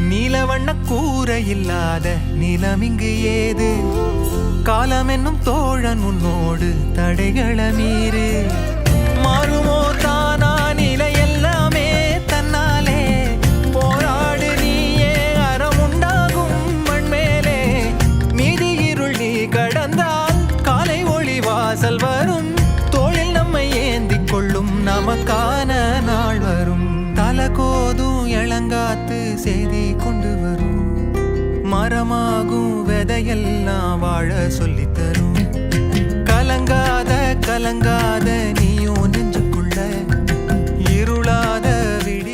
நீலவண்ண கூரை இல்லாத நிலமிங்கு ஏது காலம் என்னும் தோழன் உன்னோடு தடைகள மீறு மாறுமோ தானா நிலை எல்லாமே தன்னாலே போராடு நீயே அறம் உண்டாகும் மண்மேலே மீதி இருள் நீ கடந்தால் காலை ஒளி வாசல் வரும் தோளில் நம்மை ஏந்தி கொள்ளும் நமக்கான நாள் வரும் தலகோதும் இளங்காத்து செய்தி கொண்டு வரும் மரமாகும் விதையெல்லாம் வாழ சொல்லித்தரும் கலங்காத கலங்காத நீயும் நெஞ்சுக்குள்ள இருளாத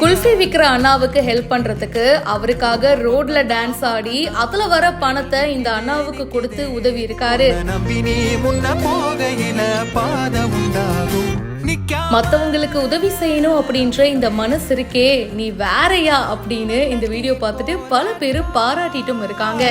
குல்ஃபி விக்கிற அண்ணாவுக்கு ஹெல்ப் பண்றதுக்கு அவருக்காக ரோட்ல டான்ஸ் ஆடி அதுல வர பணத்தை இந்த அண்ணாவுக்கு கொடுத்து உதவி இருக்காரு. நம்பி நீ முன்ன போகையில பாதை உண்டாகும். மத்தவங்களுக்கு உதவி செய்யணும் அப்படின்ற இந்த மனசு இருக்கே நீ வேறையா அப்படின்னு இந்த வீடியோ பார்த்துட்டு பல பேரு பாராட்டிட்டும் இருக்காங்க.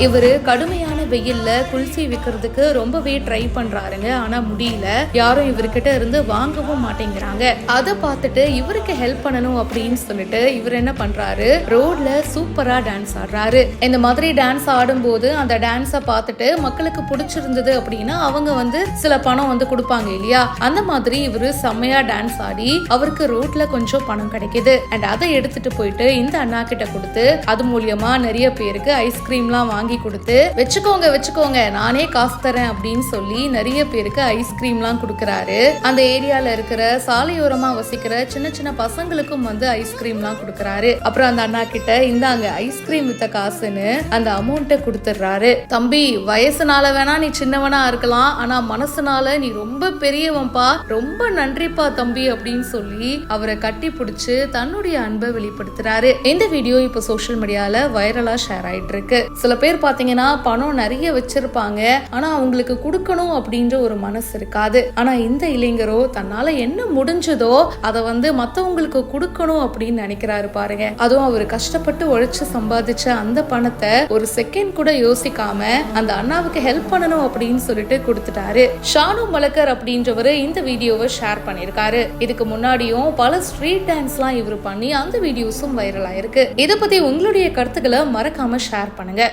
இவரு கடுமையான வெயில்ல குல்ஃபி விற்கிறதுக்கு ரொம்பவே ட்ரை பண்றாருங்க. ஆனா முடியல, யாரும் இவர்கிட்ட இருந்து வாங்கவும் மாட்டேங்கிறாங்க. அதை பார்த்துட்டு இவருக்கு ஹெல்ப் பண்ணணும் அப்படின்னு சொல்லிட்டு இவர் என்ன பண்றாரு, ரோட்ல சூப்பரா டான்ஸ் ஆடுறாரு. இந்த மாதிரி டான்ஸ் ஆடும்போது அந்த டான்ஸை பார்த்துட்டு மக்களுக்கு பிடிச்சிருந்தது அப்படின்னா அவங்க சில பணம் கொடுப்பாங்க இல்லையா, அந்த மாதிரி இவரு செம்மையா டான்ஸ் ஆடி அவருக்கு ரோட்ல கொஞ்சம் பணம் கிடைக்குது. அண்ட் அதை எடுத்துட்டு போயிட்டு இந்த அண்ணா கிட்ட கொடுத்து அது மூலியமா நிறைய பேருக்கு ஐஸ்கிரீம்லாம் வாங்கி கொடுத்து வச்சுக்கோங்க நானே காசு தரேன் அப்படின்னு சொல்லி நிறைய பேருக்கு ஐஸ்கிரீம்லாம் கொடுக்கறாரு. அந்த ஏரியால இருக்கிற சாலையோரமா வசிக்கிற சின்ன சின்ன பசங்களுக்கும் ஐஸ்கிரீம்லாம் கொடுக்கறாரு. அப்புறம் அந்த அண்ணா கிட்ட இந்தாங்க ஐஸ்கிரீம் வித்த காசுன்னு அந்த அமௌண்ட்டை கொடுத்துடுறாரு. தம்பி, வயசுனால வேணா நீ சின்னவனா இருக்கலாம், ஆனா மனசுனால நீ ரொம்ப பெரியவன்பா, ரொம்ப நன்றிப்பா தம்பி அப்படின்னு சொல்லி அவரை கட்டி பிடிச்சு தன்னுடைய அன்பை வெளிப்படுத்துறாரு. இந்த வீடியோ இப்போ சோஷியல் மீடியால வைரலா ஷேர் ஆயிட்டு இருக்கு. சில பேர் பாத்தீங்கன்னா பணம் நிறைய வச்சிருப்பாங்க, ஆனா அவங்களுக்கு கொடுக்கணும் அப்படின்ற ஒரு மனசு இருக்காது. ஆனா இந்த இளைஞரோ தன்னால என்ன முடிஞ்சதோ அதை மத்தவங்களுக்கு கொடுக்கணும் அப்படின்னு நினைக்கிறாரு பாருங்க. அதுவும் அவர் கஷ்டப்பட்டு உழைச்சு சம்பாதிச்ச அந்த பணத்தை ஒரு செகண்ட் கூட யோசிக்காம அந்த அண்ணாவுக்கு ஹெல்ப் பண்ணணும் அப்படின்னு சொல்லிட்டு கொடுத்துட்டாரு. ஷானு மலக்கர் அப்படின்றவரு இந்த வீடியோவை ஷேர் பண்ணிருக்காரு. இதுக்கு முன்னாடியும் பல ஸ்ட்ரீட் டான்ஸ்லாம் இவர் பண்ணி அந்த வீடியோஸும் வைரல் ஆயிருக்கு. இதை பத்தி உங்களுடைய கருத்துக்களை மறக்காம ஷேர் பண்ணுங்க.